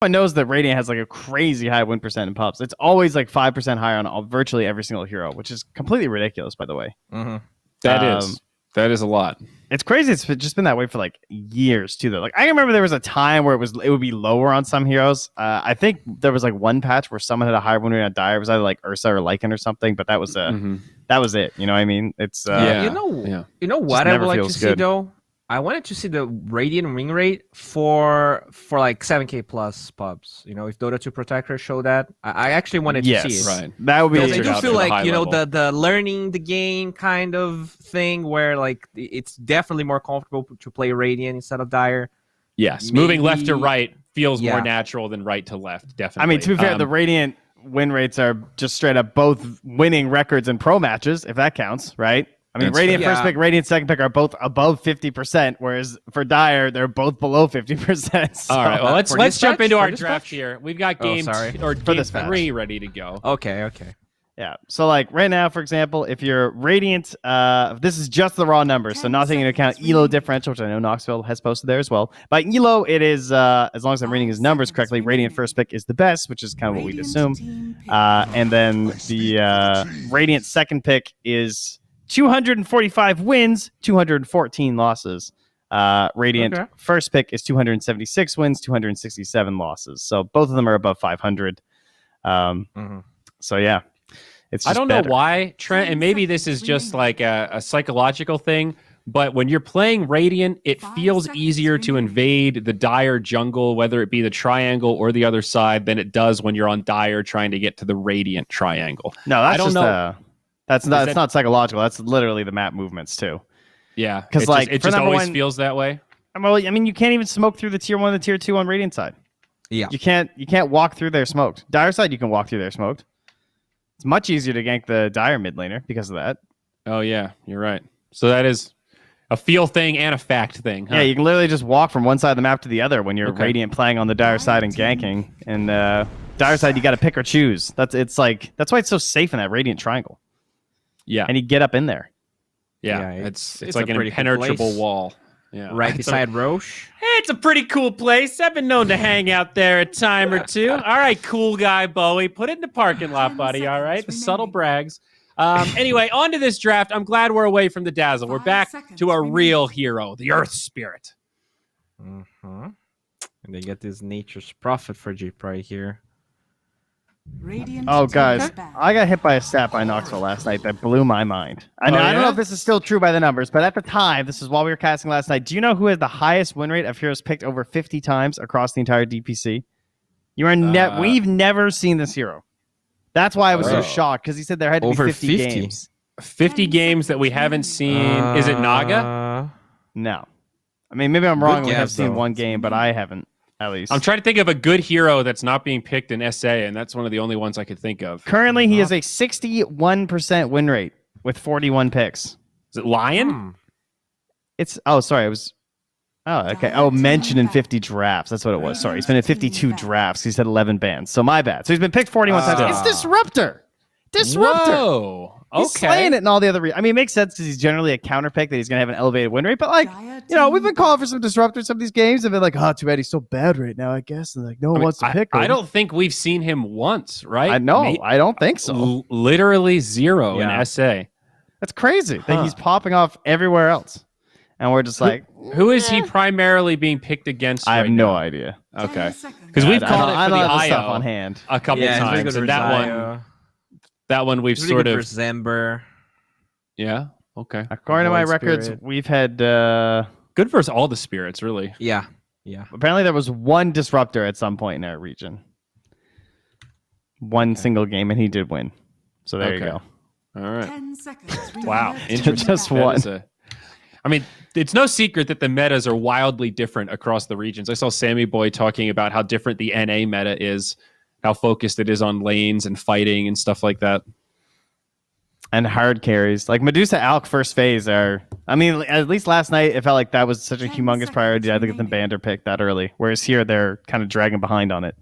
Everyone knows that Radiant has like a crazy high win percent in pubs. It's always like 5% higher on virtually every single hero, which is completely ridiculous, by the way. Mm-hmm. That is a lot. It's crazy. It's just been that way for like years too, though. Like I remember there was a time where it would be lower on some heroes. I think there was like one patch where someone had a higher win rate on Dire. It was either like Ursa or Lycan or something, but that was that was it. You know what I mean? It's You know what I would like to see good. though? I wanted to see the Radiant win rate for like 7k plus pubs. You know, if Dota 2 Protector show that, I actually wanted to see it. Right. That would be. Because I do feel like level. the learning the game kind of thing where like it's definitely more comfortable to play Radiant instead of Dire. Yes, moving left to right feels more natural than right to left. Definitely. I mean, to be fair, the Radiant win rates are just straight up both winning records in pro matches, if that counts, right? I mean, Radiant first pick, Radiant second pick are both above 50%, whereas for Dire, they're both below 50%. So. All right, well, let's jump into our draft here. We've got game 3 ready to go. Okay. Yeah, so like right now, for example, if you're Radiant, this is just the raw numbers, so not taking into account ELO differential, which I know Knoxville has posted there as well. By ELO, it is, as long as I'm reading his numbers correctly, Radiant first pick is the best, which is kind of what we'd assume. And then the Radiant second pick is 245 wins, 214 losses. Radiant first pick is 276 wins, 267 losses. So both of them are above 500. So yeah, it's just I don't know why, Trent, and maybe this is just like a psychological thing, but when you're playing Radiant, it feels easier to invade the Dire jungle, whether it be the triangle or the other side, than it does when you're on Dire trying to get to the Radiant triangle. No, that's That's not psychological. That's literally the map movements too. Yeah, because like it just always feels that way. Well, I mean, you can't even smoke through the tier 1 and the tier 2 on Radiant side. Yeah, you can't walk through there smoked. Dire side, you can walk through there smoked. It's much easier to gank the Dire mid laner because of that. Oh yeah, you're right. So that is a feel thing and a fact thing. Huh? Yeah, you can literally just walk from one side of the map to the other when you're Radiant playing on the Dire side and ganking. And Dire side, you got to pick or choose. That's why it's so safe in that Radiant triangle. Yeah, and you get up in there. Yeah, it's like an impenetrable wall. Yeah, right beside Roche. Hey, it's a pretty cool place. I've been known to hang out there a time or two. All right, cool guy Bowie, put it in the parking lot, buddy. All right, the subtle brags. Anyway, on to this draft. I'm glad we're away from the dazzle. We're back to a real hero, the Earth Spirit. And they get this Nature's Prophet for G-Pride here. Oh, guys, I got hit by a stat by Knoxville last night that blew my mind. I don't know if this is still true by the numbers, but at the time, this is while we were casting last night. Do you know who had the highest win rate of heroes picked over 50 times across the entire DPC? We've never seen this hero. That's why I was so shocked, because he said there had to be 50 games. 50 games that we haven't seen. Is it Naga? No. I mean, maybe I'm wrong. We have seen one game, but I haven't. At least I'm trying to think of a good hero that's not being picked in SA, and that's one of the only ones I could think of. Currently, he has a 61% win rate with 41 picks. Is it Lion? It was. Oh, okay. Oh, mentioned in 50 drafts. That's what it was. Sorry, he's been in 52 drafts. He's had 11 bans. So my bad. So he's been picked 41 times. It's Disruptor. Whoa. He's slaying it in all the other. I mean, it makes sense because he's generally a counter pick that he's going to have an elevated win rate. But like, we've been calling for some disruptors. Some of these games have been like, oh, too bad he's so bad right now, I guess. And like, no one wants to pick him. I don't think we've seen him once, right? I know. I don't think so. Literally zero in SA. That's crazy. That he's popping off everywhere else. And we're just like, who is he primarily being picked against? I have no idea. Okay, because we've called it for the IO stuff on hand a couple times, and that one we've sort of Zember. Yeah. Okay. According to my records, we've had good versus all the spirits, really. Yeah. Apparently, there was one disruptor at some point in our region. One single game, and he did win. So there you go. All right. 10 seconds. Wow. Just one. I mean, it's no secret that the metas are wildly different across the regions. I saw Sammy Boy talking about how different the NA meta is, how focused it is on lanes and fighting and stuff like that. And hard carries. Like Medusa Alk first phase are, I mean, at least last night, it felt like that was such a humongous priority. I had to get them banned or picked that early. Whereas here, they're kind of dragging behind on it.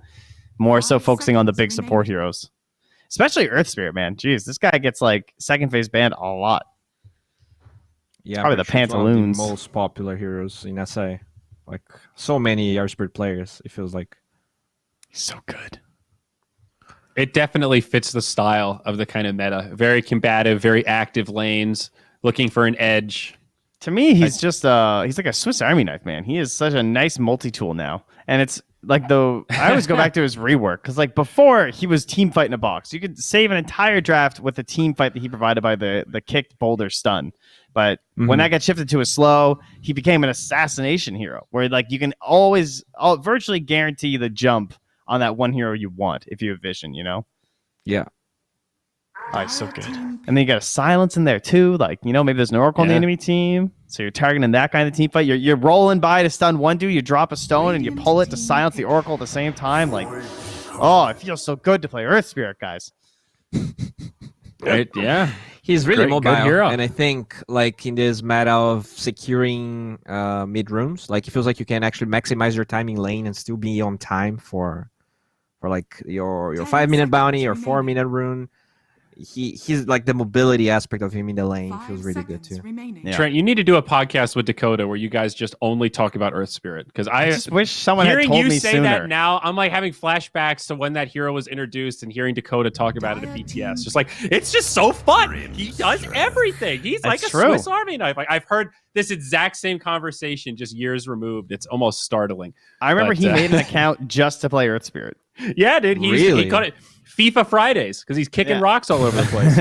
More so focusing on the big support heroes. Especially Earth Spirit, man. Jeez, this guy gets like second phase banned a lot. Yeah, probably the Pantaloons. One of the most popular heroes in SA. Like so many Earth Spirit players, it feels like. So good. It definitely fits the style of the kind of meta. Very combative, very active lanes, looking for an edge. To me, he's just he's like a Swiss Army knife, man. He is such a nice multi-tool now. And it's like I always go back to his rework because like before he was team fight in a box. You could save an entire draft with the team fight that he provided by the kicked boulder stun. But when that got shifted to a slow, he became an assassination hero where like you can always virtually guarantee the jump on that one hero you want if you have vision, you know? Yeah. Oh, it's so good. And then you got a silence in there too. Like, you know, maybe there's an Oracle on the enemy team. So you're targeting that kind of team fight. You're rolling by to stun one dude, you drop a stone and you pull it to silence the Oracle at the same time. Like, oh, it feels so good to play Earth Spirit, guys. Yeah. He's really Good mobile. hero. And I think like in this meta of securing mid rooms, like it feels like you can actually maximize your timing lane and still be on time for like your 5-minute bounty or 4-minute rune. He's like the mobility aspect of him in the lane feels really good too. Yeah. Trent, you need to do a podcast with Dakota where you guys just only talk about Earth Spirit because I just wish someone had hearing told you me say sooner. that now, I'm like having flashbacks to when that hero was introduced and hearing Dakota talk about it at BTS. Just like it's just so fun. He does everything. He's like a Swiss Army knife. Like I've heard this exact same conversation just years removed. It's almost startling. I remember he made an account just to play Earth Spirit. Yeah, dude. He caught it FIFA Fridays because he's kicking rocks all over the place.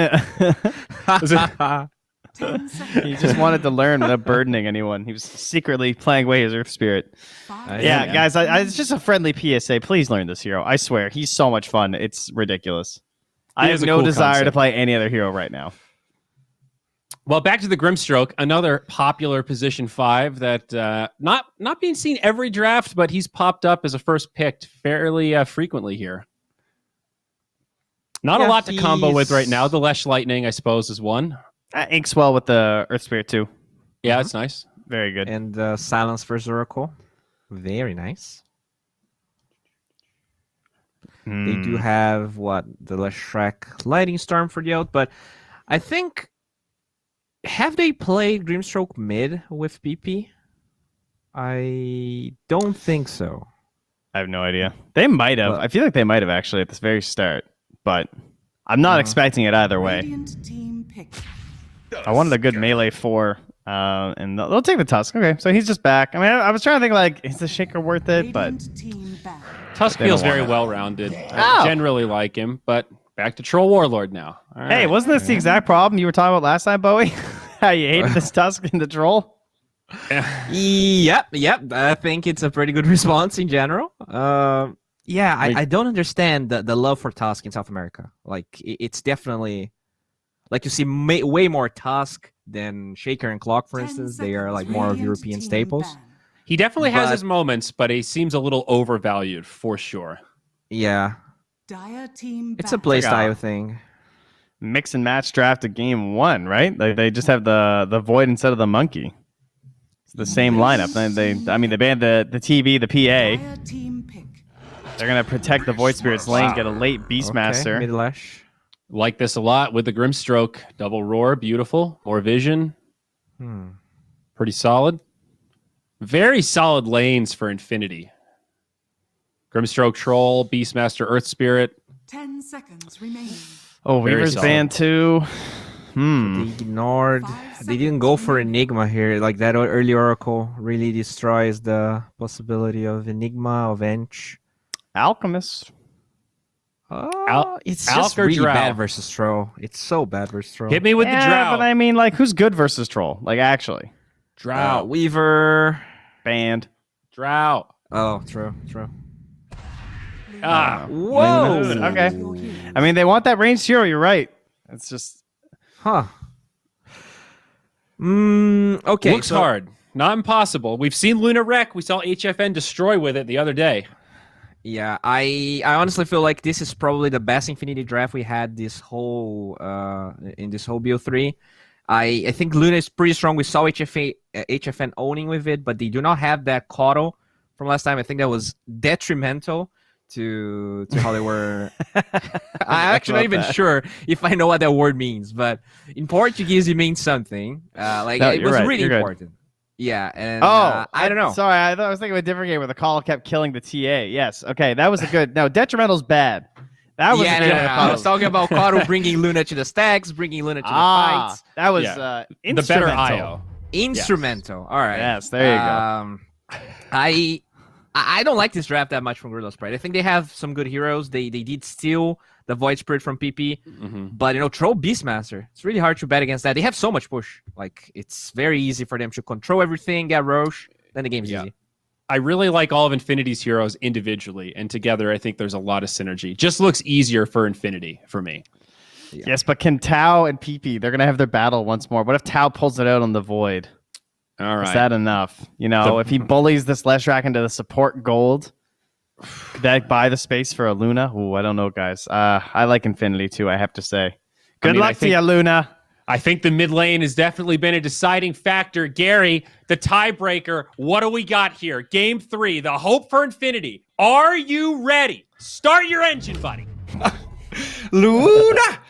He just wanted to learn without burdening anyone. He was secretly playing away his Earth Spirit. Yeah, guys, it's just a friendly PSA. Please learn this hero. I swear, he's so much fun. It's ridiculous. I have no desire to play any other hero right now. Well, back to the Grimstroke, another popular position 5 that not being seen every draft, but he's popped up as a first picked fairly frequently here. Not a lot to combo with right now. The Lesh Lightning, I suppose, is one. Inks well with the Earth Spirit too. Yeah, it's nice. Very good. And Silence versus Oracle. Very nice. They do have the Leshrac Lightning Storm for the out, but I think have they played Grimstroke mid with PP? I don't think so. I have no idea. They might have. I feel like they might have actually at this very start, but I'm not expecting it either way. I wanted a good melee 4, and they'll take the Tusk. Okay, so he's just back. I mean, I was trying to think like, is the Shaker worth it? But Tusk feels very well-rounded. I generally like him, but back to Troll Warlord now. All right. Hey, wasn't this the exact problem you were talking about last time, Bowie? How you hated this Tusk in the Troll? Yep. I think it's a pretty good response in general. I don't understand the love for Tusk in South America. Like, it's definitely... Like, you see way more Tusk than Shaker and Clock, for instance. They are, like, more of European staples. He definitely has his moments, but he seems a little overvalued, for sure. Yeah. It's a playstyle thing. Mix and match draft of game 1, right? They just have the Void instead of the Monkey. It's the same lineup. They banned the TV, the PA. They're going to protect the Void Spirit's lane, get a late Beastmaster. Okay, mid-lash. Like this a lot with the Grimstroke. Double Roar, beautiful. More vision. Pretty solid. Very solid lanes for Infinity. Grimstroke, Troll, Beastmaster, Earth Spirit. 10 seconds remaining. Oh, Weaver's banned too. They ignored. They didn't go for Enigma here. Like that early Oracle really destroys the possibility of Enigma, of Ench. Alchemist. It's just really bad versus Troll. It's so bad versus Troll. Hit me with the Drow. But I mean, like, who's good versus Troll? Like, actually. Drow. Weaver. Banned. Drow. Oh, true. Whoa. Okay. I mean, they want that range hero. You're right. It's just... Huh. Okay. Looks hard. Not impossible. We've seen Luna Wreck. We saw HFN destroy with it the other day. Yeah, I honestly feel like this is probably the best Infinity draft we had this whole in this whole BO3. I think Luna is pretty strong. We saw HFN owning with it, but they do not have that coddle from last time. I think that was detrimental to how they were. I'm actually not even sure if I know what that word means, but in Portuguese it means something. It was really important. Yeah, and I don't know. Sorry, I thought I was thinking of a different game where the call kept killing the TA. Yes, okay, that was a good. No, detrimental's bad. That was a good one. I was talking about Karu bringing Luna to the stacks, bringing Luna to the fights. That was Yeah. The better instrumental. IO. Instrumental. All right. Yes, there you go. I don't like this draft that much from Gorillaz-Pride. I think they have some good heroes. They did steal the Void Spirit from PP, but Troll Beastmaster. It's really hard to bet against that. They have so much push. Like it's very easy for them to control everything, get Roche, then the game's easy. I really like all of Infinity's heroes individually, and together I think there's a lot of synergy. Just looks easier for Infinity for me. Yeah. Yes, but can Tao and PP, they're going to have their battle once more. What if Tao pulls it out on the Void? All right. Is that enough? If he bullies this Leshrac into the support gold, could that buy the space for a Luna? Ooh, I don't know, guys. I like Infinity too, I have to say. Good luck to you, Luna. I think the mid lane has definitely been a deciding factor. Gary, the tiebreaker. What do we got here? Game 3, the hope for Infinity. Are you ready? Start your engine, buddy. Luna!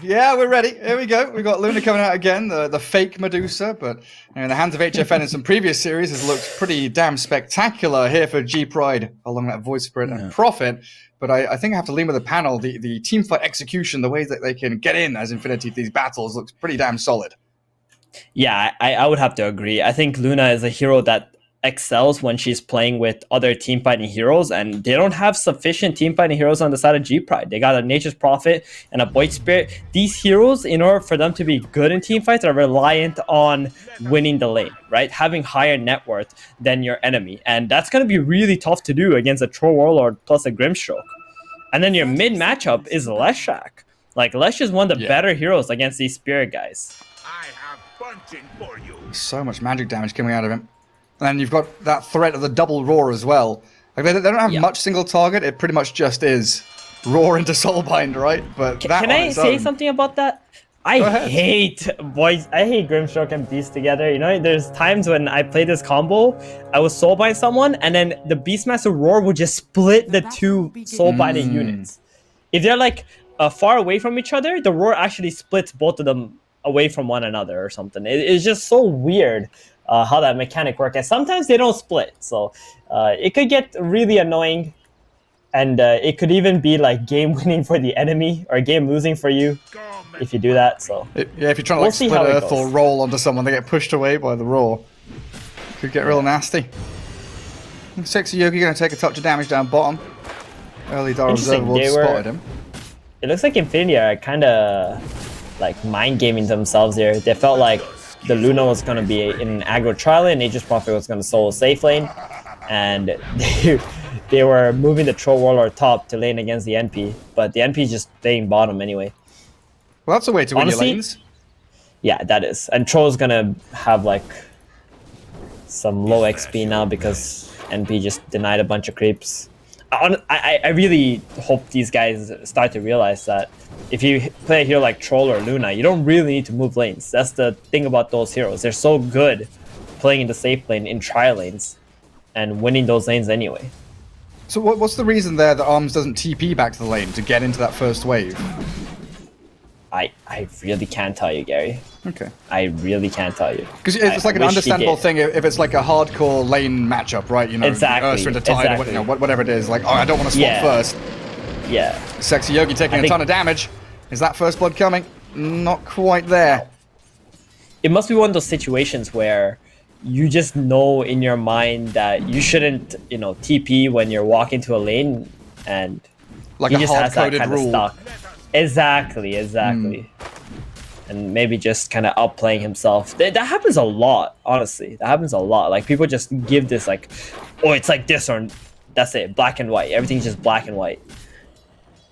Yeah, we're ready. Here we go. We've got Luna coming out again, the fake Medusa, but in the hands of HFN in some previous series has looked pretty damn spectacular here for G-Pride along that Void Spirit and Prophet. But I think I have to lean with the panel. The team fight execution, the way that they can get in as Infinity to these battles looks pretty damn solid. Yeah, I would have to agree. I think Luna is a hero that excels when she's playing with other team fighting heroes, and they don't have sufficient team fighting heroes on the side of G-Pride. They got a Nature's Prophet and a Void Spirit. These heroes, in order for them to be good in team fights, are reliant on winning the lane, right? Having higher net worth than your enemy. And that's going to be really tough to do against a Troll Warlord plus a Grimstroke. And then your mid matchup is Leshrac. Like, Lesh is one of the better heroes against these Spirit guys. I have bunching for you. So much magic damage coming out of him. And then you've got that threat of the double roar as well. Like they don't have much single target. It pretty much just is roar into Soulbind, right? But can I say something about that? I hate Grimstroke and Beast together. There's times when I play this combo, I would Soulbind someone, and then the Beastmaster Roar would just split the two Soulbinded units. If they're like far away from each other, the Roar actually splits both of them away from one another or something. It's just so weird. How that mechanic works, and sometimes they don't split, so it could get really annoying, and it could even be like game winning for the enemy or game losing for you if you do that. So if you're trying to like split earth or roll onto someone, they get pushed away by the roar. Could get real nasty. Sexy Yogi going to take a touch of damage down bottom. Early Dar Observable spotted him. It looks like Infinity are kind of like mind gaming themselves here. They felt like the Luna was going to be in an aggro trial lane, Nature's Prophet was going to solo safe lane, and they were moving the Troll Warlord top to lane against the NP, but the NP is just staying bottom anyway. Well, that's a way to win your lanes. Yeah, that is. And Troll's going to have like some low XP now because NP just denied a bunch of creeps. I really hope these guys start to realize that if you play a hero like Troll or Luna, you don't really need to move lanes. That's the thing about those heroes. They're so good playing in the safe lane in trial lanes and winning those lanes anyway. So what's the reason there that Arms doesn't TP back to the lane to get into that first wave? I really can't tell you, Gary. Okay. I really can't tell you. Because it's like an understandable thing if it's like a hardcore lane matchup, right? Exactly. Ursa into Tide, whatever it is. Like, I don't want to swap first. Yeah. Sexy Yogi taking a ton of damage. Is that first blood coming? Not quite there. It must be one of those situations where you just know in your mind that you shouldn't, TP when you're walking to a lane, and like he a just has that hard-coded kind rule. of stock. Exactly. And maybe just kind of outplaying himself. That happens a lot, honestly. That happens a lot. Like, people just give this, like, oh, it's like this, or that's it, black and white. Everything's just black and white.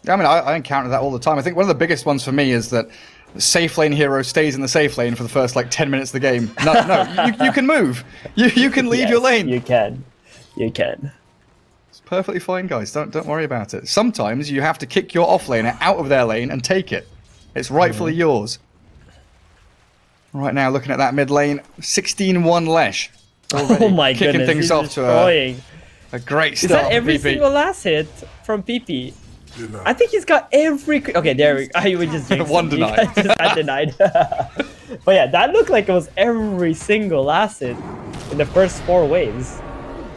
Yeah, I mean, I encounter that all the time. I think one of the biggest ones for me is that the safe lane hero stays in the safe lane for the first, 10 minutes of the game. No, you can move. You can leave your lane. You can. It's perfectly fine, guys. Don't worry about it. Sometimes you have to kick your offlaner out of their lane and take it. It's rightfully yours. Right now, looking at that mid lane, 16-1 Lesh. Oh my kicking goodness, things he's off to a great start. Is that every single last hit from PP? I think he's got every... Okay, there we go. I would just jinx One him. denied. I denied. But yeah, that looked like it was every single acid in the first 4 waves.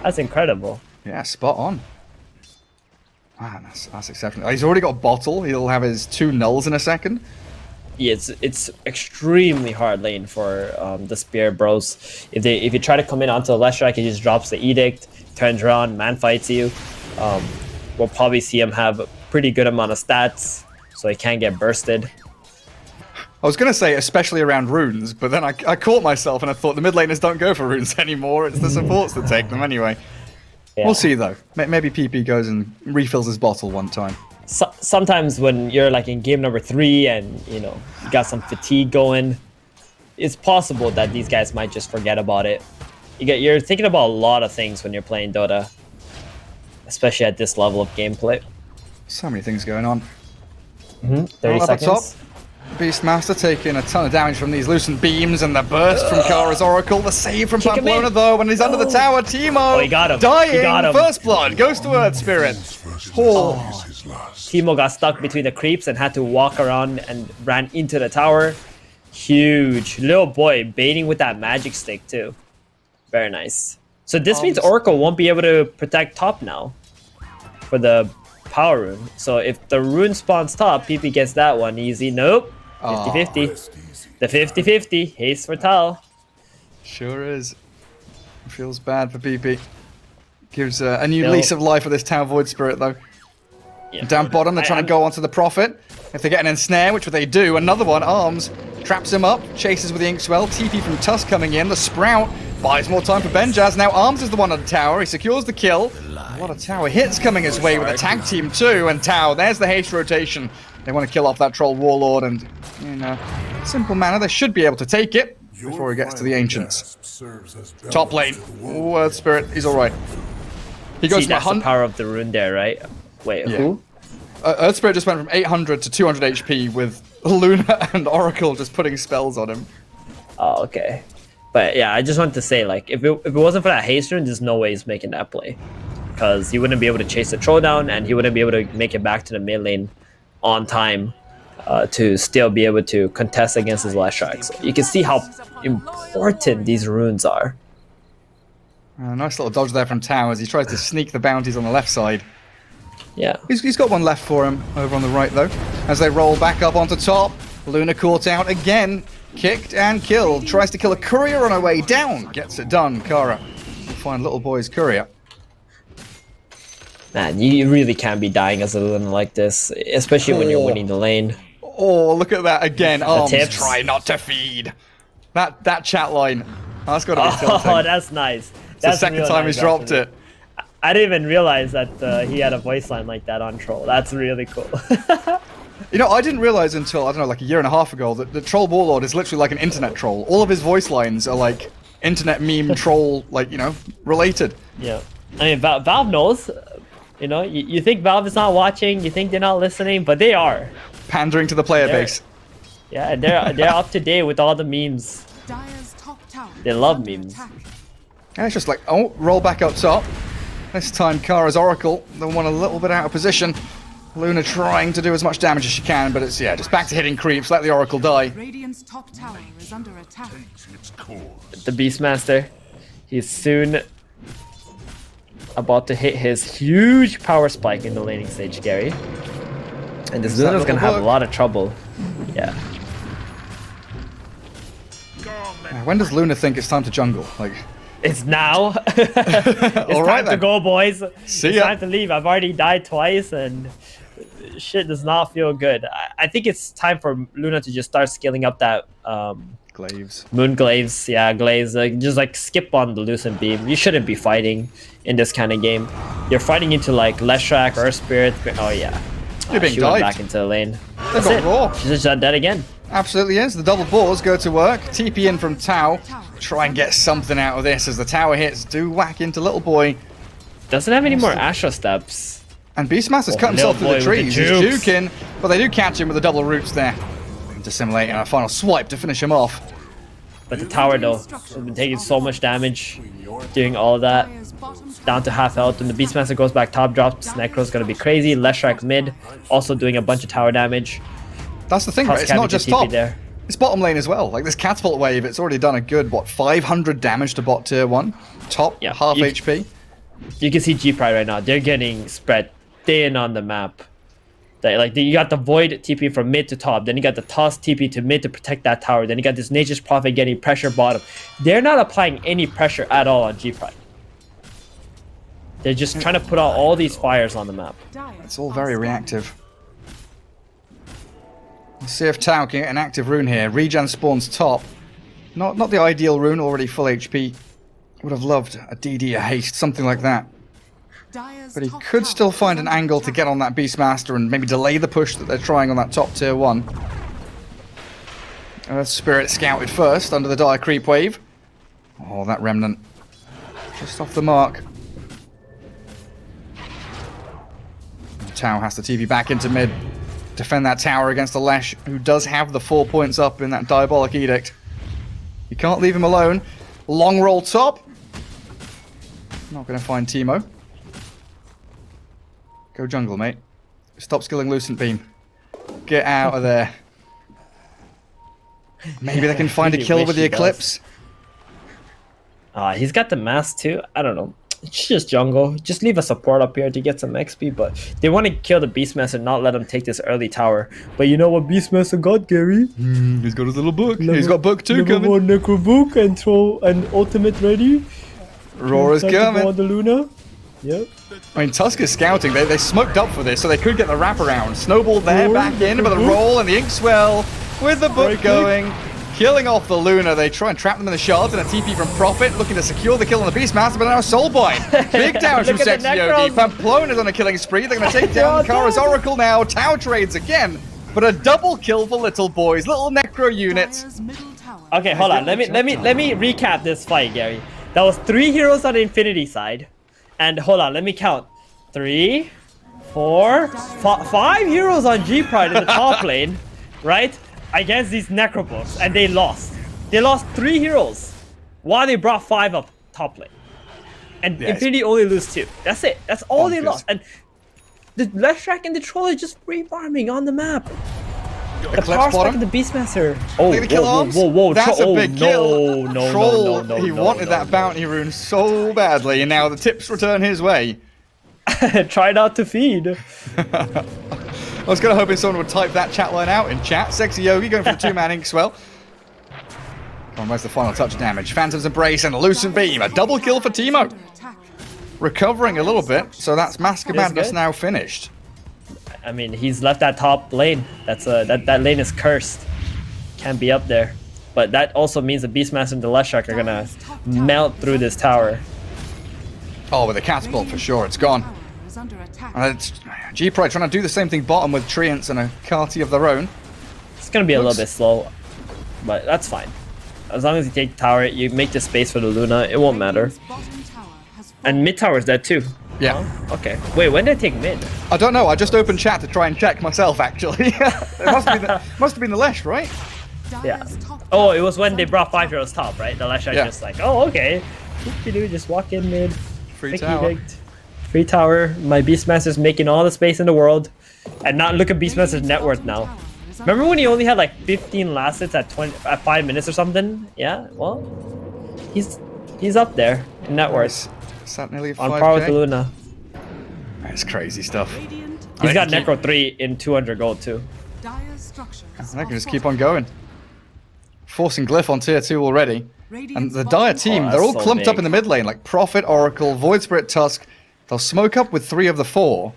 That's incredible. Yeah, spot on. Man, that's exceptional. He's already got a bottle. He'll have his 2 nulls in a second. Yeah, it's extremely hard lane for the spear bros. If you try to come in onto the Leshrac, he just drops the edict, turns around, man fights you. We'll probably see him have a pretty good amount of stats, so he can't get bursted. I was going to say, especially around runes, but then I caught myself and I thought the mid laners don't go for runes anymore. It's the supports that take them anyway. Yeah. We'll see, though. Maybe PP goes and refills his bottle one time. Sometimes when you're like in game number 3 and, you know, you got some fatigue going, it's possible that these guys might just forget about it. You're thinking about a lot of things when you're playing Dota, especially at this level of gameplay. So many things going on. 30 Up at top, seconds. Beastmaster taking a ton of damage from these loosened beams and the burst from Kara's Oracle. The save from Kick him Pamplona, in. though, when he's under the tower. Teemo Oh, he got him. dying. He got him. First blood goes to Earth Spirit. Oh. Teemo got stuck between the creeps and had to walk around and ran into the tower. Huge. Little boy baiting with that magic stick too. Very nice. So this means Oracle won't be able to protect top now for the power rune. So if the rune spawns top, PP gets that one easy. Nope. 50-50. The 50-50. Haste for Tal. Sure is. Feels bad for PP. Gives a new lease of life for this Tower Void Spirit, though. Yeah. Down bottom, they're trying to go onto the Prophet. If they get an ensnare, which they do, another one, Arms, traps him up, chases with the Inkswell. TP from Tusk coming in. The Sprout buys more time for Benjaz. Now Arms is the one on the tower. He secures the kill. A lot of tower hits coming his way with a tag team too. And Tau, there's the haste rotation. They want to kill off that Troll Warlord, and in a simple manner, they should be able to take it before he gets to the Ancients. Top lane. Ooh, Earth Spirit, he's alright. He goes See, from that's the 100. power of the rune there, right? Wait, Yeah. who? Earth Spirit just went from 800 to 200 HP with Luna and Oracle just putting spells on him. Oh, okay. But yeah, I just wanted to say, like, if it wasn't for that haste rune, there's no way he's making that play. Because he wouldn't be able to chase the troll down, and he wouldn't be able to make it back to the mid lane on time to still be able to contest against his Leshrac. So you can see how important these runes are. Nice little dodge there from Tau as he tries to sneak the bounties on the left side. Yeah. He's got one left for him over on the right, though. As they roll back up onto top, Luna caught out again. Kicked and killed. Tries to kill a courier on her way down. Gets it done, Kara. We'll find little boy's courier. Man, you really can't be dying as a Luna like this, especially when you're winning the lane. Oh, look at that again. Arms, tips. try not to feed. That chat line. That's got to be tilting. Oh, that's nice. It's That's the second real time nice, he's dropped actually. it. I didn't even realize that he had a voice line like that on Troll. That's really cool. You know, I didn't realize until, I don't know, like a year and a half ago, that the Troll Warlord is literally like an internet troll. All of his voice lines are like internet meme troll, like, you know, related. Yeah. I mean, Valve knows. You know, you think Valve is not watching, you think they're not listening, but they are. Pandering to the player They're- base. Yeah, they're up to date with all the memes. Dire's top tower They is love under memes. attack. And it's just like, oh, roll back up top. This time, Kara's Oracle, the one a little bit out of position. Luna trying to do as much damage as she can, but it's, yeah, just back to hitting creeps, let the Oracle die. Radiant's top tower is under attack. The Beastmaster, he's soon about to hit his huge power spike in the laning stage, Gary. And this Is that Luna's gonna have a little lot of trouble. Yeah. When does Luna think it's time to jungle? Like, It's now. It's all right time to then. go, boys. See It's ya. time to leave. I've already died twice, and shit does not feel good. I think it's time for Luna to just start scaling up that Glaives. moon glaives. Yeah, glaives. Just like skip on the loosened beam. You shouldn't be fighting in this kind of game. You're fighting into like Leshrac, Earth Spirit. Oh yeah. You're being she went dived. back into the lane. They've That's got it. raw. She's just dead again. Absolutely is. The double balls go to work. TP in from Tau. Try and get something out of this as the tower hits do whack into little boy. Doesn't have any more Astra steps. And Beastmaster's cut little himself through the boy with trees. the He's jukes. juking, but they do catch him with the double roots there. Dissimulating a final swipe to finish him off. But the tower though has been taking so much damage, doing all of that. Dire's bottom tower Down to half health, and the Beastmaster goes back top, drops. Necro's gonna be crazy. Leshrac mid, also doing a bunch of tower damage. That's the thing, right? Tusk It's having not to just TP top. there. It's bottom lane as well. Like this catapult wave, it's already done a good, what, 500 damage to bot tier 1? Top, Yeah, half you- HP. You can see G-Pride right now. They're getting spread thin on the map. You got the Void TP from mid to top. Then you got the Toss TP to mid to protect that tower. Then you got this Nature's Prophet getting pressure bottom. They're not applying any pressure at all on G-Pride. They're just trying to put out all these fires on the map. It's all very reactive. Let's see if Tau can get an active rune here. Regen spawns top. Not the ideal rune, already full HP. Would have loved a DD, a haste, something like that. But he could still find an angle to get on that Beastmaster and maybe delay the push that they're trying on that top tier 1. Spirit scouted first under the dire creep wave. Oh, that remnant. Just off the mark. Tau has to TP back into mid. Defend that tower against Alesh, who does have the 4 points up in that Diabolic Edict. You can't leave him alone. Long roll top. Not going to find Teemo. Go jungle, mate. Stop skilling Lucent Beam. Get out of there. Maybe they can find a Really kill wish with the he does. Eclipse. He's got the mask too. I don't know. It's just jungle. Just leave a support up here to get some XP, but they want to kill the Beastmaster and not let him take this early tower. But you know what Beastmaster got, Gary? He's got his little book. He's got book 2 Level coming. 1 Necro book and throw an ultimate ready. Roar is Time to go coming. on the Luna. Yep. I mean, Tusk is scouting. They smoked up for this, so they could get the wraparound. Snowball there, back in, but the roll and the Inkswell with the book Right click. going. Killing off the Luna. They try and trap them in the shards and a TP from Prophet, looking to secure the kill on the Beastmaster, but now a Soulbind. Big damage from Look at the Sexy Yogi. Necros. Pamplona's on a killing spree. They're going to take down Kara's Oracle now. Tau trades again, but a double kill for Little Boys. Little Necro units. Dire's middle tower. Okay, hold on. Let me recap this fight, Gary. That was 3 heroes on the Infinity side, and hold on, let me count. 3, 4, 5 heroes on G-Pride in the top lane, right? Against these Necrobooks, and they lost. They lost 3 heroes, while they brought 5 up top lane. And Yes. Infinity only lose 2. That's it. That's all they Bonkers. lost. And the Leshrac and the Troll are just free farming on the map. The Eclipse power spike bottom. of the Beastmaster. Oh, Look at the kill arms. That's Tro- a big kill. No, Troll, no. he wanted that bounty rune so badly, and now the tips return his way. Try not to feed. I was going to hoping someone would type that chat line out in chat. Sexy Yogi going for the 2-man Inkswell. Come on, where's the final touch damage? Phantom's Embrace and Lucent Beam. A double kill for Teemo. Under attack. Recovering a little bit, so that's Mask of It is Madness good. now finished. I mean, he's left that top lane. That lane is cursed. Can't be up there. But that also means the Beastmaster and the Leshrac are gonna melt through this tower. Oh, with a catapult for sure, it's gone. Tower is under attack. And it's G-Pride trying to do the same thing bottom with Treants and a Carti of their own. It's gonna be a Looks- little bit slow, but that's fine. As long as you take the tower, you make the space for the Luna, it won't matter. Radiant's bottom tower has And mid tower is dead too. Yeah. Oh, okay. Wait, when did I take mid? I don't know, I just opened chat to try and check myself, actually. It must have been the Lesh, right? Yeah. Dire's top Oh, tower it was when is they under brought 5 attack. heroes top, right? The Leshrac Yeah. just like, oh, okay. Whoop-de-doo, just walk in mid. Free Picky tower. rigged. Free tower. My Beastmaster's making all the space in the world. And not look at Beastmaster's net worth now. Remember when he only had like 15 last hits at 5 minutes or something? Yeah, well, he's up there in net worth. Sat nearly On par with the 5k. Luna. That's crazy stuff. Radiant He's got keep- Necro 3 in 200 gold too. Dire's structures They can are just keep on going. Forcing Glyph on tier 2 already. And Radiant's the bottom Dire team, Oh, they're all that's so clumped up big. in the mid lane, like Prophet, Oracle, Void Spirit, Tusk. They'll smoke up with 3 of the 4.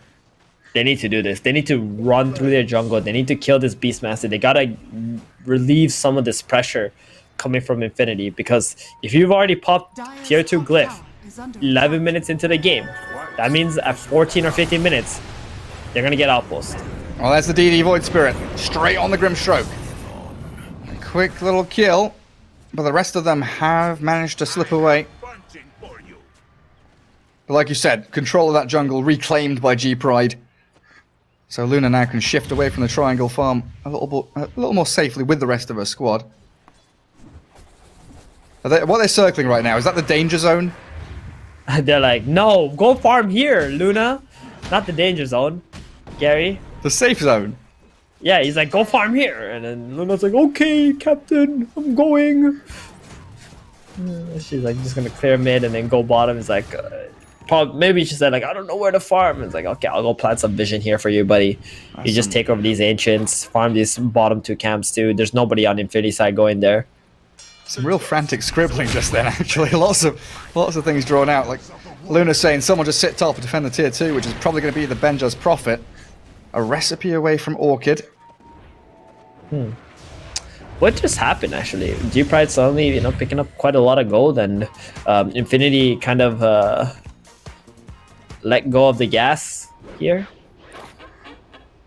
They need to do this. They need to run through their jungle. They need to kill this Beastmaster. They gotta relieve some of this pressure coming from Infinity, because if you've already popped Dire's tier 2 top Glyph tower is under 11 attack. minutes into the game, that means at 14 or 15 minutes, they're gonna get outpost. Well, that's the DD Void Spirit. Straight on the Grimstroke. Quick little kill. But the rest of them have managed to slip away. Punching for you. But like you said, control of that jungle reclaimed by G-Pride. So Luna now can shift away from the triangle farm a little more safely with the rest of her squad. What they're circling right now, is that the danger zone? They're like, no, go farm here, Luna. Not the danger zone, Gary. The safe zone? Yeah, he's like, go farm here. And then Luna's like, okay, Captain, I'm going. She's like, just gonna clear mid and then go bottom. It's like, maybe she said like, I don't know where to farm. It's like, okay, I'll go plant some vision here for you, buddy. You just take over these ancients, farm these bottom 2 camps too. There's nobody on Infinity side going there. Some real frantic scribbling just then, actually. Lots of things drawn out. Like Luna saying, someone just sit top and defend the tier 2, which is probably going to be the Benja's Prophet. A recipe away from Orchid. What just happened actually? G-Pride suddenly, picking up quite a lot of gold, and Infinity kind of let go of the gas here.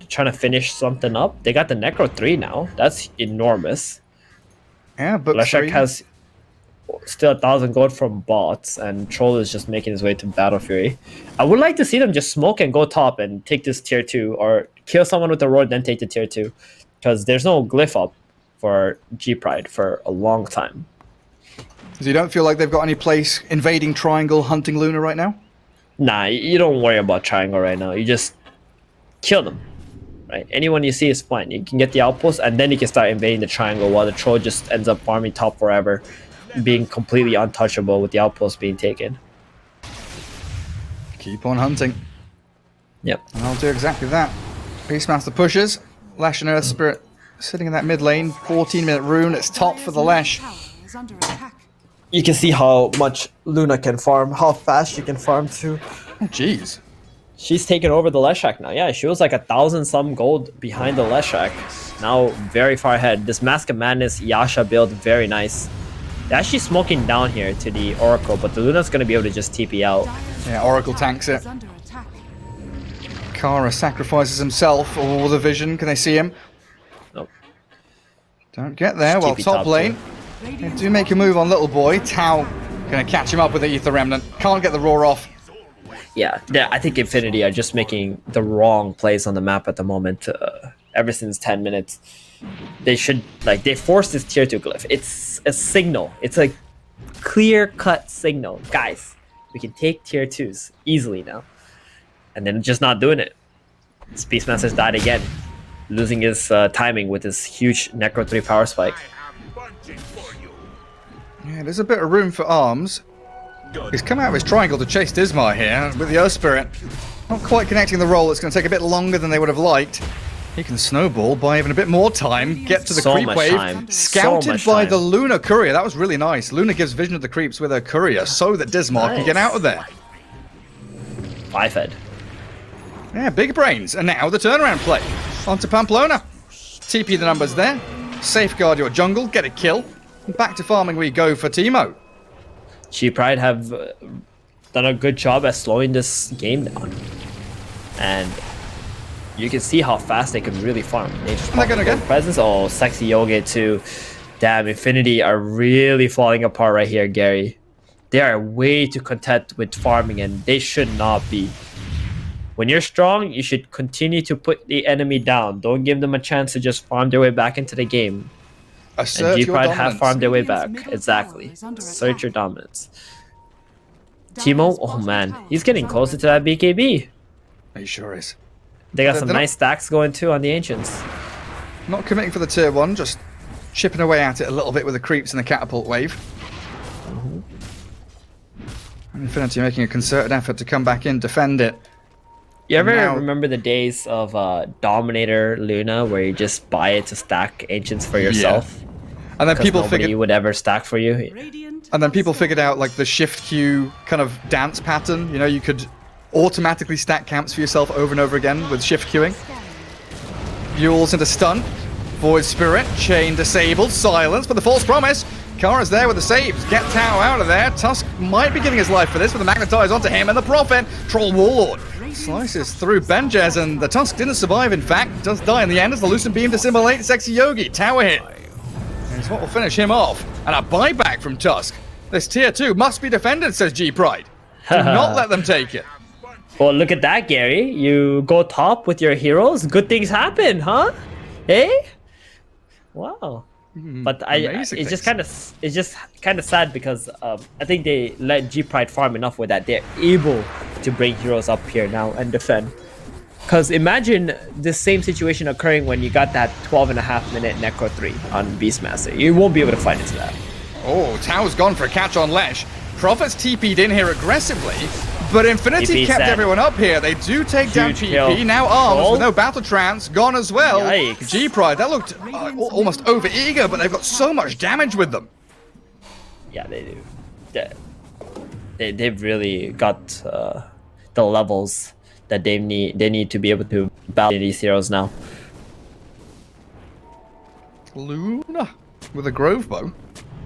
Trying to finish something up. They got the Necro 3 now. That's enormous. Yeah, but Leshak has still 1,000 gold from bots, and Troll is just making his way to Battle Fury. I would like to see them just smoke and go top and take this tier 2, or kill someone with the roar, then take the tier 2. Because there's no glyph up for G-Pride for a long time. So you don't feel like they've got any place invading Triangle, hunting Luna right now? Nah, you don't worry about Triangle right now. You just kill them. Right? Anyone you see is fine. You can get the outpost, and then you can start invading the Triangle while the Troll just ends up farming top forever, being completely untouchable with the outpost being taken. Keep on hunting. Yep. And I'll do exactly that. Beastmaster pushes. Lash and Earth Spirit sitting in that mid lane. 14-minute rune. It's top for the Lash. Tower is under attack. You can see how much Luna can farm, how fast she can farm too. Oh, jeez. She's taken over the Leshak now. Yeah, she was like 1,000 some gold behind the Leshak. Now very far ahead. This Mask of Madness Yasha build, very nice. They're actually smoking down here to the Oracle, but the Luna's going to be able to just TP out. Yeah, Oracle tanks it. Is under attack. Kara sacrifices himself. All the vision. Can they see him? Nope. Don't get there. Well, TP top top lane. They do make a move on little boy. Tau gonna catch him up with the Ether Remnant. Can't get the roar off. Yeah, I think Infinity are just making the wrong plays on the map at the moment. Ever since 10 minutes. They should, they forced this tier 2 glyph. It's a signal. It's a clear-cut signal. Guys, we can take tier 2s easily now. And then just not doing it. Beastmaster's died again. Losing his timing with his huge Necro 3 power spike. Yeah, there's a bit of room for arms. He's come out of his triangle to chase Dismar here with the Earth Spirit. Not quite connecting the roll. It's going to take a bit longer than they would have liked. He can snowball, buy even a bit more time, get to the creep wave. Scouted by the Luna Courier. That was really nice. Luna gives vision of the creeps with her Courier so that Dismar can get out of there. 5-head. Yeah, big brains. And now the turnaround play. Onto Pamplona. TP the numbers there. Safeguard your jungle, get a kill. And back to farming we go for Teemo. G-Pride have done a good job at slowing this game down. And you can see how fast they can really farm. They just They're gonna get presence. Oh, sexy Yoga too. Damn, Infinity are really falling apart right here, Gary. They are way too content with farming, and they should not be. When you're strong, you should continue to put the enemy down. Don't give them a chance to just farm their way back into the game. Assert And your G-Pride have dominance. farmed their way back. Radiant's middle Exactly. tower is under Search attack. your dominance. Teemo, oh man, he's getting closer to that BKB. He sure is. They got They're some not- nice stacks going too on the Ancients. Not committing for the tier 1, just chipping away at it a little bit with the creeps and the catapult wave. And Infinity making a concerted effort to come back in, defend it. You ever Now- remember the days of Dominator Luna where you just buy it to stack Ancients for yourself? And then Because people nobody figured would ever stack for you. Radiant and then has people fallen. figured out like the shift queue kind of dance pattern. You know, you could automatically stack camps for yourself over and over again with shift queuing. Yules into stun. Void Spirit, chain disabled, silence, but the false promise. Kara's there with the saves. Get Tau out of there. Tusk might be giving his life for this, with the Magnetize onto him, and the Prophet, Troll Warlord, slices through Benjez, and the Tusk didn't survive, in fact. Does die in the end as the Lucent Beam dissimulates Sexy Yogi. Tower hit. And it's what will finish him off. And a buyback from Tusk. This tier 2 must be defended, says G-Pride. Do not let them take it. Well, look at that, Gary. You go top with your heroes, good things happen, huh? Hey? Wow. But amazing it's just things. kind of sad because I think they let G-Pride farm enough with that they're able to bring heroes up here now and defend. Because imagine the same situation occurring when you got that 12.5-minute Necro 3 on Beastmaster. You won't be able to fight into that. Oh, Tao's gone for a catch on Lesh. Prophet's TP'd in here aggressively, but Infinity TP kept set. everyone up here. They do take down Huge PP. kill. Now Arms Troll. with no Battle Trance, gone as well. Yikes. G-Pride, that looked almost over-eager, but they've got so much damage with them. Yeah, they do. They've really got the levels that they need to be able to battle these heroes now. Luna with a Grove Bow.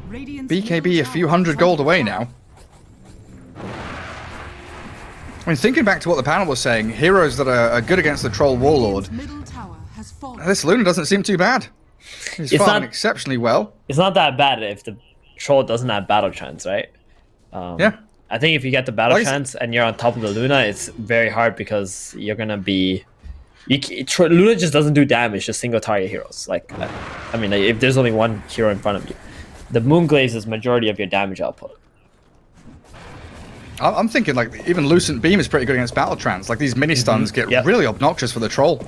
Radiant's BKB middle a few tower hundred is gold under away attack. now. I mean, thinking back to what the panel was saying, heroes that are good against the Troll Warlord, Radiant's middle tower has fallen. this Luna doesn't seem too bad. He's It's fighting not- exceptionally well. It's not that bad if the troll doesn't have battle chance, right? Yeah. I think if you get the battle Like I chance and you're on top of the Luna, it's very hard because you're gonna be. Luna just doesn't do damage to single target heroes. Like, I mean, like, if there's only one hero in front of you, the Moonglaze is majority of your damage output. I'm thinking like even Lucent Beam is pretty good against Battle Trance. Like these mini stuns get Yep. really obnoxious for the Troll.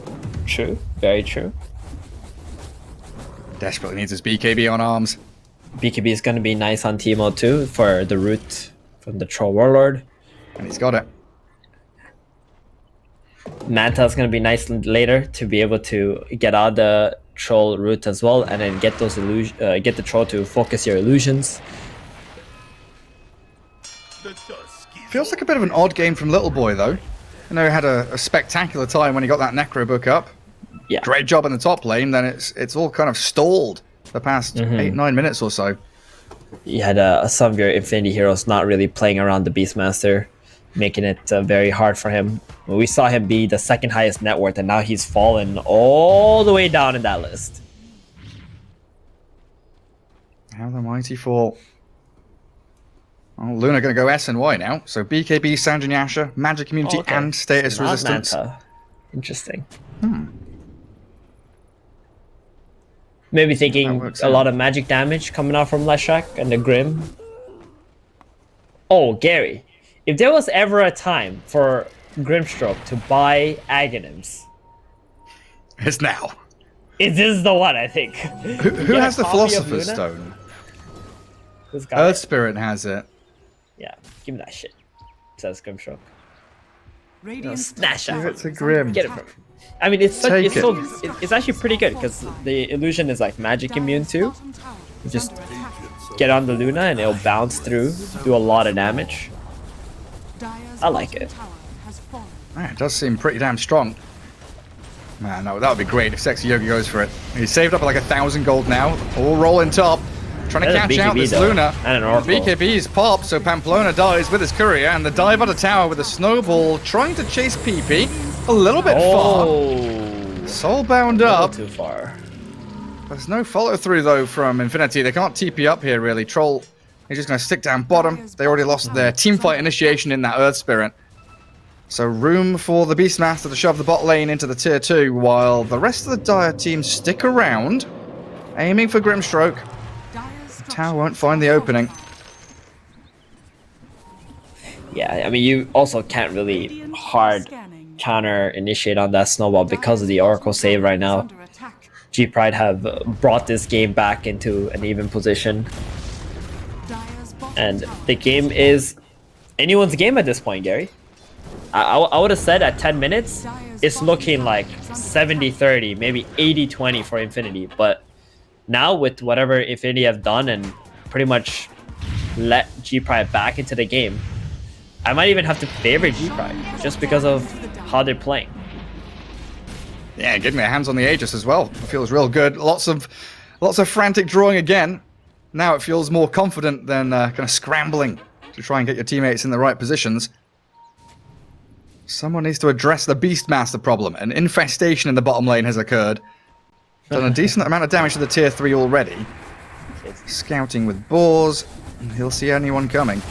True, very true. Desperately needs his BKB on Arms. BKB is gonna be nice on Teemo too for the root from the Troll Warlord. And he's got it. Manta is gonna be nice later to be able to get out the Troll root as well, and then get those get the Troll to focus your illusions. Feels like a bit of an odd game from Little Boy though. I know he had a spectacular time when he got that Necro book up. Yeah. Great job in the top lane, then it's all kind of stalled the past Mm-hmm. 8-9 minutes or so. You had some of your Infinity heroes not really playing around the Beastmaster, making it very hard for him. We saw him be the second highest net worth, and now he's fallen all the way down in that list. How the mighty fall. Oh, Luna gonna go S and Y now. So BKB, Sanjin Yasha, Magic Immunity, Okay. and Status Not Resistance. Manta. Interesting. Maybe That thinking works a out. lot of magic damage coming out from Leshrac and the Grim. Oh, Gary, if there was ever a time for Grimstroke to buy Aghanims, It's now. this is the one, I think. Who has the Philosopher's Stone? Who's got Earth it? Spirit has it. Yeah, give me that shit. Says Grimstroke. Radiant's Snatch top it. tower It's a is Grim. under Get it attack. from. I mean, it's Take it. it's actually pretty good because the illusion is like magic immune Dire's too. bottom tower is Just under attack. get on the Luna and it'll bounce through, do a lot of damage. Dire's I like bottom it. tower has fallen. It does seem pretty damn strong. Man, that would be great if Sexy Yogi goes for it. He's saved up like 1,000 gold now. All rolling top. Trying to That's a catch out BKB this though, Luna. and an Oracle. BKB's popped, so Pamplona dies with his courier, and the dive at the tower with a snowball, trying to chase PP. A little bit far. Oh, Soul bound a little up. too far. There's no follow through though from Infinity. They can't TP up here really. Troll, he's just going to stick down bottom. They already lost their team fight initiation in that Earth Spirit. So room for the Beastmaster to shove the bot lane into the tier 2, while the rest of the Dire team stick around, aiming for Grimstroke. Dire's Tower won't find the opening. Yeah, I mean, you also can't really hard counter initiate on that snowball because of the Oracle save right now. G-Pride have brought this game back into an even position, and the game is anyone's game at this point, Gary. I would have said at 10 minutes, it's looking like 70-30, maybe 80-20 for Infinity, but now with whatever Infinity have done and pretty much let G-Pride back into the game, I might even have to favor G-Pride just because of how they're playing. Yeah, getting their hands on the Aegis as well. It feels real good. Lots of frantic drawing again. Now it feels more confident than kind of scrambling to try and get your teammates in the right positions. Someone needs to address the Beastmaster problem. An infestation in the bottom lane has occurred. Done a decent amount of damage to the tier 3 already. Scouting with boars. He'll see anyone coming.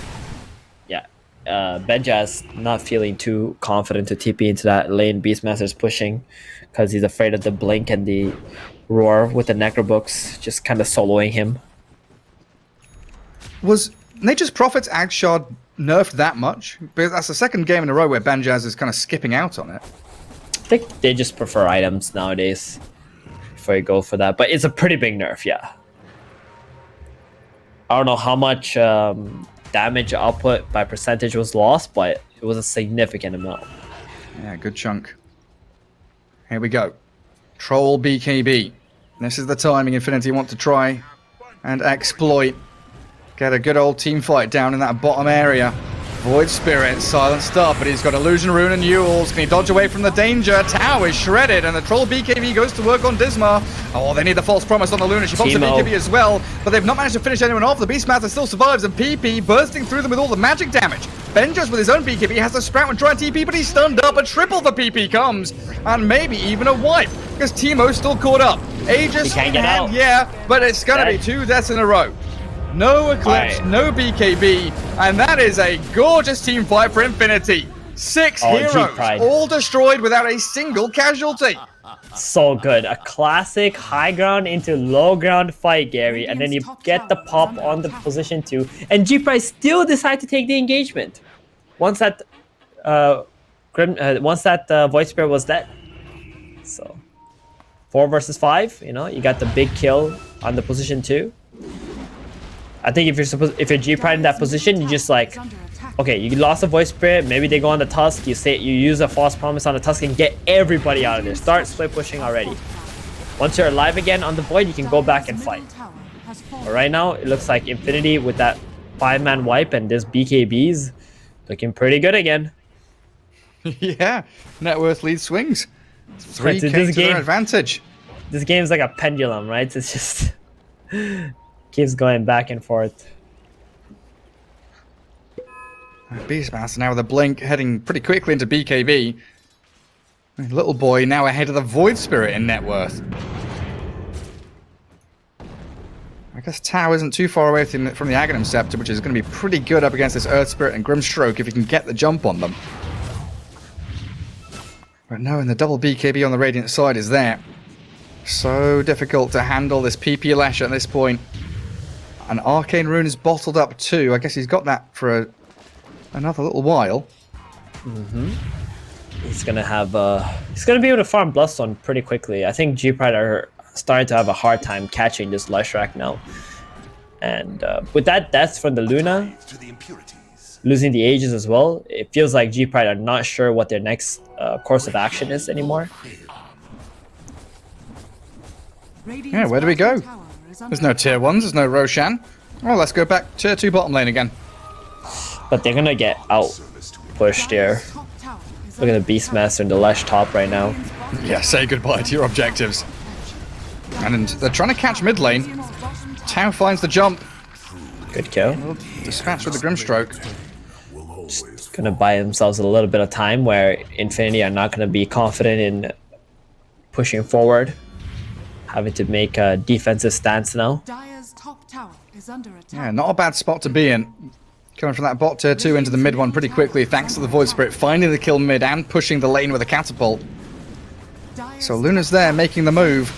Yeah, Benja's not feeling too confident to TP into that lane. Beastmaster's pushing because he's afraid of the blink and the roar with the Necrobooks just kind of soloing him. Was Nature's Prophet's Ag Shard nerfed that much? Because that's the second game in a row where Banjaz is kind of skipping out on it. think they just prefer items nowadays before you go for that. But it's a pretty big nerf, yeah. I don't know how much damage output by percentage was lost, but it was a significant amount. Yeah, good chunk. Here we go. Troll BKB. This is the timing Infinity want to try and exploit. Get a good old team fight down in that bottom area. Void Spirit silenced up, but he's got Illusion Rune and Yules. Can he dodge away from the danger? Tau is shredded, and the Troll BKB goes to work on Dismar. Oh, they need the False Promise on the Luna. She pops the BKB as well, but they've not managed to finish anyone off. The Beastmaster still survives, and PP bursting through them with all the magic damage. Benjos with his own BKB has to sprout and try and TP, but he's stunned up. A triple for PP comes, and maybe even a wipe, because Teemo's still caught up. Aegis in hand, yeah, but it's going to be 2 deaths in a row. No Eclipse, no BKB, and that is a gorgeous team fight for Infinity. 6 heroes, all destroyed without a single casualty. So good. A classic high ground into low ground fight, Gary, and then you get the pop on the position 2, and G-Pride still decide to take the engagement. Once that Void Spirit was dead. So 4 versus 5, you know, you got the big kill on the position 2. I think if you're G-Pride in that position, you just like, okay, you lost a Void Spirit, maybe they go on the Tusk, you use a False Promise on the Tusk and get everybody out of there. Start split pushing already. Once you're alive again on the Void, you can go back and fight. But right now, it looks like Infinity with that 5-man wipe and this BKBs looking pretty good again. Yeah, net worth lead swings. 3K to their advantage. This game's like a pendulum, right? It's just keeps going back and forth. Beastmaster now with a blink, heading pretty quickly into BKB. Little boy now ahead of the Void Spirit in net worth. I guess Tau isn't too far away from the Aghanim Scepter, which is going to be pretty good up against this Earth Spirit and Grimstroke if he can get the jump on them. But no, and the double BKB on the Radiant side is there. So difficult to handle this PP Lash at this point. An Arcane Rune is bottled up too. I guess he's got that for another little while. He's gonna have he's gonna be able to farm Bloodstone pretty quickly. I think G-Pride are starting to have a hard time catching this Lushrak now. And with that death from the Luna, losing the Aegis as well, it feels like G-Pride are not sure what their next course of action is anymore. Yeah, where do we go? There's no tier 1s, there's no Roshan. Well, let's go back tier 2 bottom lane again. But they're gonna get out pushed here. Look at the Beastmaster and the Lash top right now. Yeah, say goodbye to your objectives. And they're trying to catch mid lane. Tau finds the jump. Good kill. Dispatch with the Grimstroke. Just gonna buy themselves a little bit of time where Infinity are not gonna be confident in pushing forward. Having to make a defensive stance now. Yeah, not a bad spot to be in. Coming from that bot tier 2 into the mid one pretty quickly, thanks to the Void Spirit finding the kill mid and pushing the lane with a catapult. So Luna's there making the move.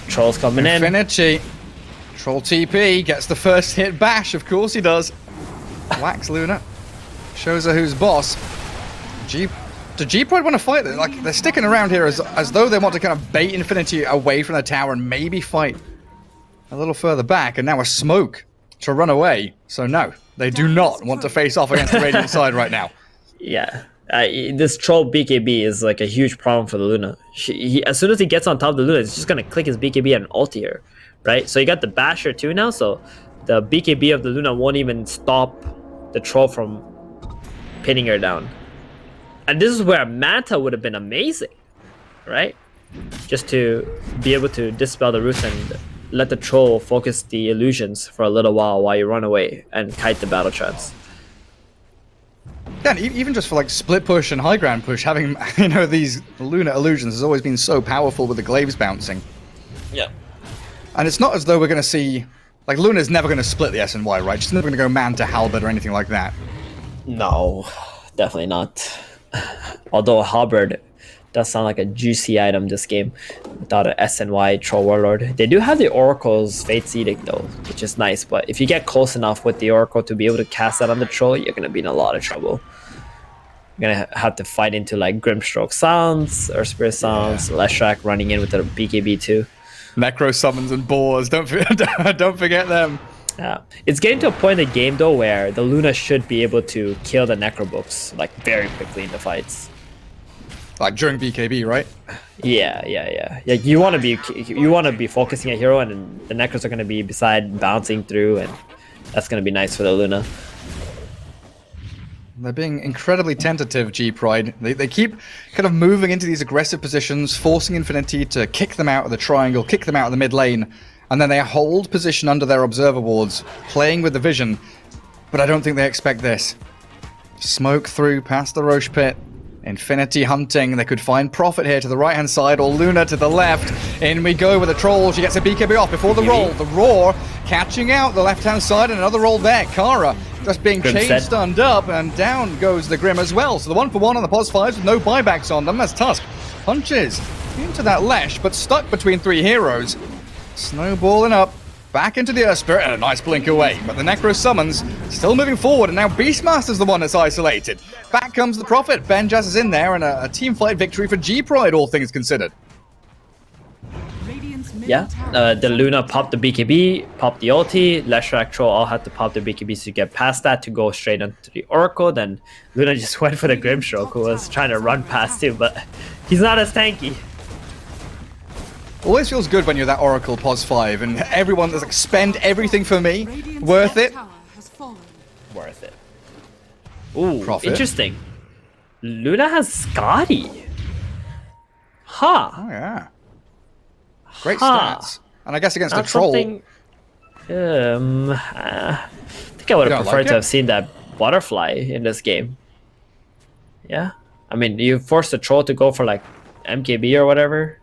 Troll's coming in. Infinity. Troll TP gets the first hit bash, of course he does. Whacks Luna. Shows her who's boss. Do G-Pride want to fight? Like, they're sticking around here as though they want to kind of bait Infinity away from the tower and maybe fight a little further back, and now a smoke to run away. So no, they do not want to face off against the Radiant side right now. Yeah, this Troll BKB is like a huge problem for the Luna. As soon as he gets on top of the Luna, it's just going to click his BKB and ulti her, right? So you got the Basher too now, so the BKB of the Luna won't even stop the Troll from pinning her down. And this is where Manta would have been amazing, right? Just to be able to dispel the roots and let the Troll focus the illusions for a little while you run away and kite the battle trance. Yeah, and even just for like split push and high ground push, having, you know, these Luna illusions has always been so powerful with the glaives bouncing. Yeah. And it's not as though we're going to see, like, Luna's never going to split the SNY, right? She's never going to go man to halberd or anything like that. No, definitely not. Although Halberd does sound like a juicy item this game without an SNY Troll Warlord. They do have the Oracle's Fate's Edict though, which is nice, but if you get close enough with the Oracle to be able to cast that on the Troll, you're going to be in a lot of trouble. gonna have to fight into like Grimstroke sounds or Spirit sounds. Leshrac running in with the BKB too. Necro summons and boars. Don't forget them. Yeah, it's getting to a point in the game though where the Luna should be able to kill the Necrobooks like very quickly in the fights. Like during BKB, right? Yeah. Like you want to be focusing a hero, and then the Necros are gonna be beside bouncing through, and that's gonna be nice for the Luna. They're being incredibly tentative, G-Pride. They keep kind of moving into these aggressive positions, forcing Infinity to kick them out of the triangle, kick them out of the mid lane, and then they hold position under their observer wards, playing with the vision. But I don't think they expect this. Smoke through past the Roche pit. Infinity hunting. They could find Prophet here to the right-hand side, or Luna to the left. In we go with a troll. She gets a BKB off before the roll. The roar catching out the left-hand side, and another roll there. Kara just being chain stunned up, and down goes the Grim as well. So the 1-for-1 on the pos 5s with no buybacks on them as Tusk punches into that Lesh, but stuck between three heroes. Snowballing up, back into the Earth Spirit, and a nice blink away. But the Necro summons still moving forward, and now Beastmaster's the one that's isolated. Back comes the Prophet. Benjaz is in there, and a team fight victory for G-Pride, all things considered. Yeah, the Luna popped the BKB, popped the ulti, Leshrac Troll all had to pop the BKBs to get past that to go straight onto the Oracle. Then Luna just went for the Grimstroke, who was trying to run past him, but he's not as tanky. Always feels good when you're that Oracle pos 5 and everyone is like, spend everything for me. Worth it. Worth it. Ooh, Prophet. Interesting. Luna has Scotty. Huh. Oh yeah. Great stats. And I guess against a troll. I think I would have preferred to have seen that butterfly in this game. Yeah. I mean, you forced the troll to go for like MKB or whatever.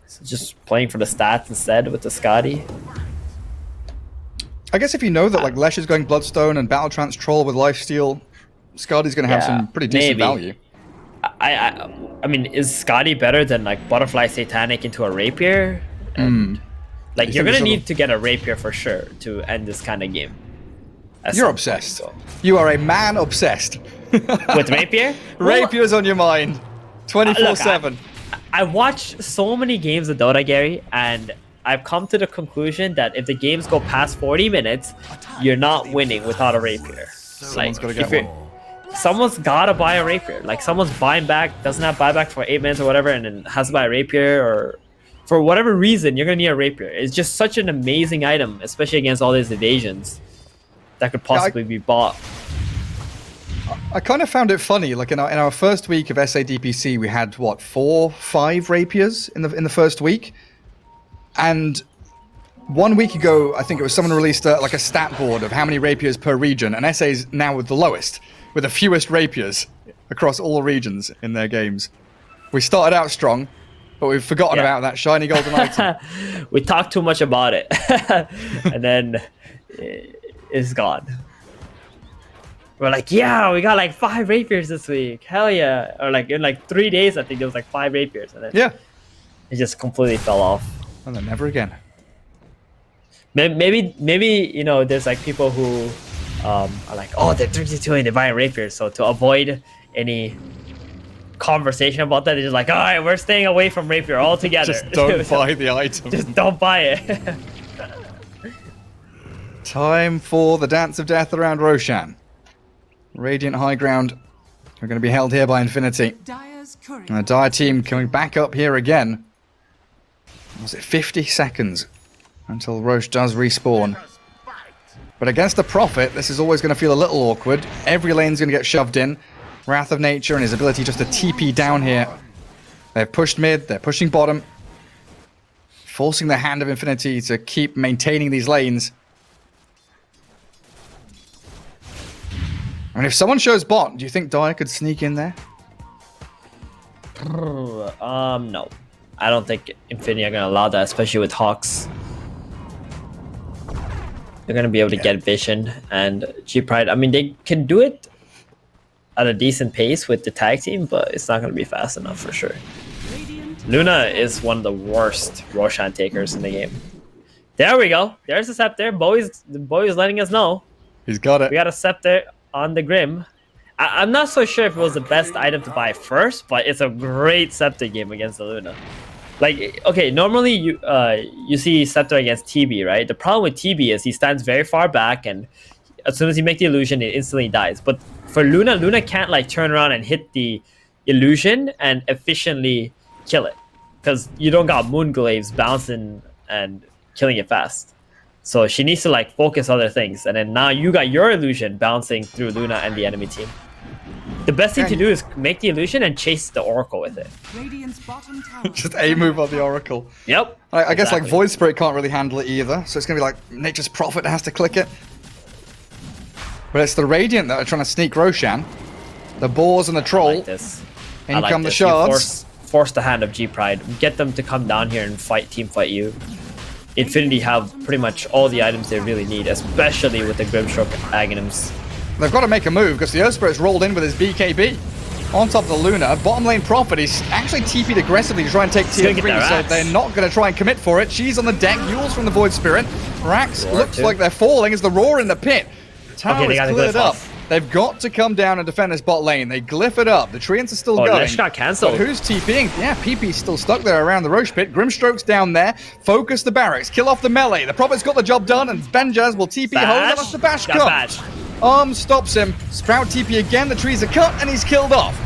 So just playing for the stats instead with the Scotty. I guess if you know that like Lesh is going Bloodstone and Battle Trance Troll with Lifesteal, Scotty's going to have some pretty decent value. I mean, is Scotty better than like Butterfly Satanic into a Rapier? And like you're gonna need to get a Rapier for sure to end this kind of game. You're obsessed. You are a man obsessed. With Rapier? Rapier's on your mind. 24/7. I watch so many games of Dota, Gary, and I've come to the conclusion that if the games go past 40 minutes, you're not winning without a Rapier. Someone's gotta get one. Someone's gotta buy a Rapier. Like someone's buying back, doesn't have buyback for 8 minutes or whatever, and then has to buy a Rapier, or for whatever reason, you're gonna need a Rapier. It's just such an amazing item, especially against all these evasions that could possibly be bought. I kind of found it funny. Like in our first week of SA DPC, we had what 4, 5 Rapiers in the first week, and 1 week ago, I think it was someone released like a stat board of how many Rapiers per region, and SA's now with the lowest, with the fewest Rapiers across all regions in their games. We started out strong, but we've forgotten about that shiny golden item. We talked too much about it, and then it's gone. We're like, yeah, we got like 5 Rapiers this week. Hell yeah. Or like in like 3 days, I think there was like 5 Rapiers. And then it just completely fell off. And then never again. Maybe you know, there's like people who are like, oh, they're 32 and they're buying Rapiers. So to avoid any conversation about that, they're just like, all right, we're staying away from Rapier altogether. Just don't buy the item. Just don't buy it. Time for the Dance of Death around Roshan. Radiant high ground are going to be held here by Infinity. And the Dire team coming back up here again. Was it 50 seconds until Roche does respawn? But against the Prophet, this is always going to feel a little awkward. Every lane's going to get shoved in. Wrath of Nature and his ability just to TP down here. They've pushed mid, they're pushing bottom. Forcing the hand of Infinity to keep maintaining these lanes. I mean, if someone shows bot, do you think Dire could sneak in there? No. I don't think Infinity are going to allow that, especially with Hawks. They're going to be able to get vision, and G-Pride, I mean, they can do it at a decent pace with the tag team, but it's not going to be fast enough for sure. Luna is one of the worst Roshan takers in the game. There we go. There's a Scepter. The boy is letting us know. He's got it. We got a Scepter on the Grim. I'm not so sure if it was the best item to buy first, but it's a great Scepter game against the Luna. Like, okay, normally you see Scepter against TB, right? The problem with TB is he stands very far back, and as soon as you make the illusion, it instantly dies. But for Luna, Luna can't like turn around and hit the illusion and efficiently kill it, because you don't got Moonglaves bouncing and killing it fast. So she needs to like focus other things, and then now you got your illusion bouncing through Luna and the enemy team. The best thing to do is make the illusion and chase the Oracle with it. Radiant's bottom tower. Just a move on the Oracle. Yep. I guess like exactly. Void Spirit can't really handle it either, so it's gonna be like Nature's Prophet that has to click it. But it's the Radiant that are trying to sneak Roshan. The Boars and the I Troll. like this. In I like come the this. You shards. force the hand of G-Pride. Get them to come down here and team fight you. Infinity have pretty much all the items they really need, especially with the Grimstroke Aghanims. They've got to make a move because the Earth Spirit's rolled in with his BKB. On top of the Luna, bottom lane Prophet, he's actually TP'd aggressively to try and take tier 3, so they're not going to try and commit for it. She's on the deck, Yules from the Void Spirit. Rax looks like they're falling as the Roar in the pit. Tower is cleared up. They've got to come down and defend this bot lane. They glyph it up. The Treants are still going. Lesh got cancelled. But who's TPing? Yeah, PP's still stuck there around the Roche pit. Grimstroke's down there. Focus the barracks. Kill off the melee. The Prophet's got the job done, and Benjaz will TP home. That's the bash cut. Arms stops him. Sprout TP again. The trees are cut, and he's killed off.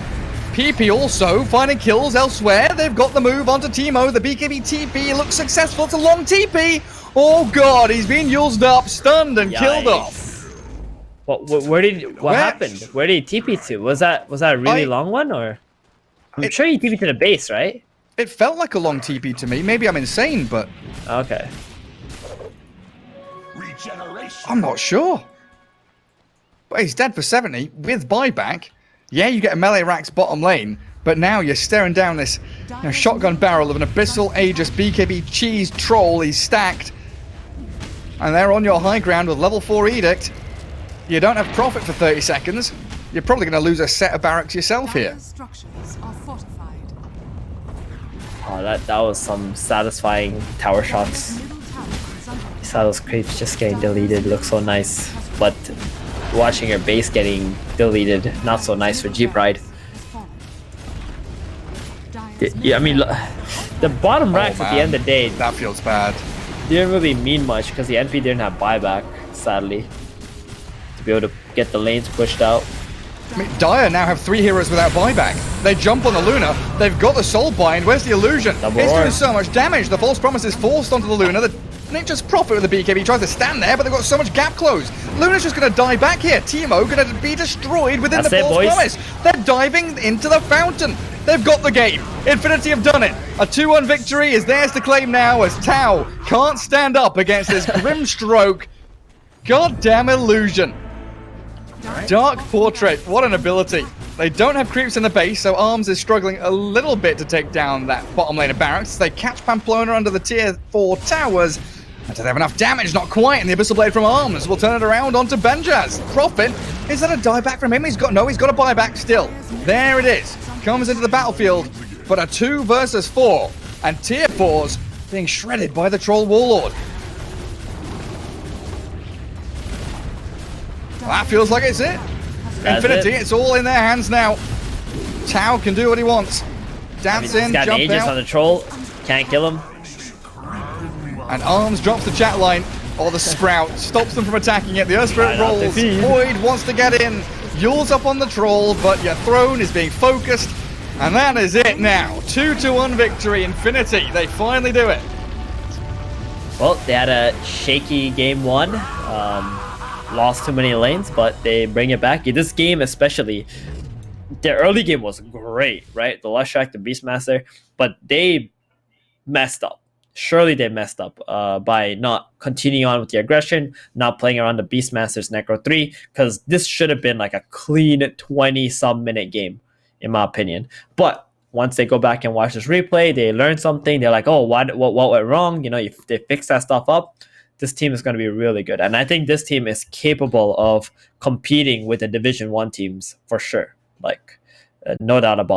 PP also finding kills elsewhere. They've got the move onto Teemo. The BKB TP looks successful. It's a long TP. Oh god, he's been used up, stunned, and killed off. What happened? Where did he TP to? Was that a really long one, or? I'm sure he TP to the base, right? It felt like a long TP to me. Maybe I'm insane, but Okay. I'm not sure. But he's dead for 70 with buyback. Yeah, you get a melee Rax bottom lane, but now you're staring down this shotgun barrel of an Abyssal Aegis BKB Cheese Troll. He's stacked. And they're on your high ground with level 4 Edict. You don't have Prophet for 30 seconds. You're probably going to lose a set of barracks yourself here. Dire's structures are fortified. Oh, that was some satisfying tower shots. Middle tower is under You saw those creeps just getting deleted. Look so nice, but watching your base getting deleted, not so nice for G-Pride. Yeah, I mean, look, the bottom racks at the end of the day That feels bad. didn't really mean much because the NP didn't have buyback, sadly, to be able to get the lanes pushed out. I mean, Dire now have 3 heroes without buyback. They jump on the Luna. They've got the Soul Bind. Where's the illusion? It's doing so much damage. The False Promise is forced onto the Luna. The Nature's Prophet with the BKB tries to stand there, but they've got so much gap close. Luna's just going to die back here. Teemo going to be destroyed within the False Promise. They're diving into the fountain. They've got the game. Infinity have done it. A 2-1 victory is theirs to claim now as Tau can't stand up against this Grimstroke goddamn illusion. Dark Portrait, what an ability. They don't have creeps in the base, so Arms is struggling a little bit to take down that bottom lane of barracks. They catch Pamplona under the tier 4 towers. And do they have enough damage? Not quite, and the Abyssal Blade from Arms will turn it around onto Benjaz. Prophet, is that a dieback from him? He's got a buyback still. There it is. Comes into the battlefield, but a 2 versus 4. And tier 4s being shredded by the Troll Warlord. That feels like it's it. Infinity, it's all in their hands now. Tau can do what he wants. Dance in, Got jump Aegis on out. the troll, can't kill him. And Arms drops the chat line, or the Sprout, stops them from attacking it. The Earth Spirit Try not to rolls. feed. Void wants to get in. Yule's up on the Troll, but your throne is being focused. And that is it now. 2-1 victory, Infinity. They finally do it. Well, they had a shaky game 1. Lost too many lanes, but they bring it back. This game especially, their early game was great, right? The Leshrac, the Beastmaster, but they messed up. Surely they messed up by not continuing on with the aggression, not playing around the Beastmaster's Necro 3, because this should have been like a clean 20-some minute game, in my opinion. But once they go back and watch this replay, they learn something. They're like, oh, what went wrong? You know, if they fix that stuff up, this team is going to be really good. And I think this team is capable of competing with the Division 1 teams for sure. Like, no doubt about it.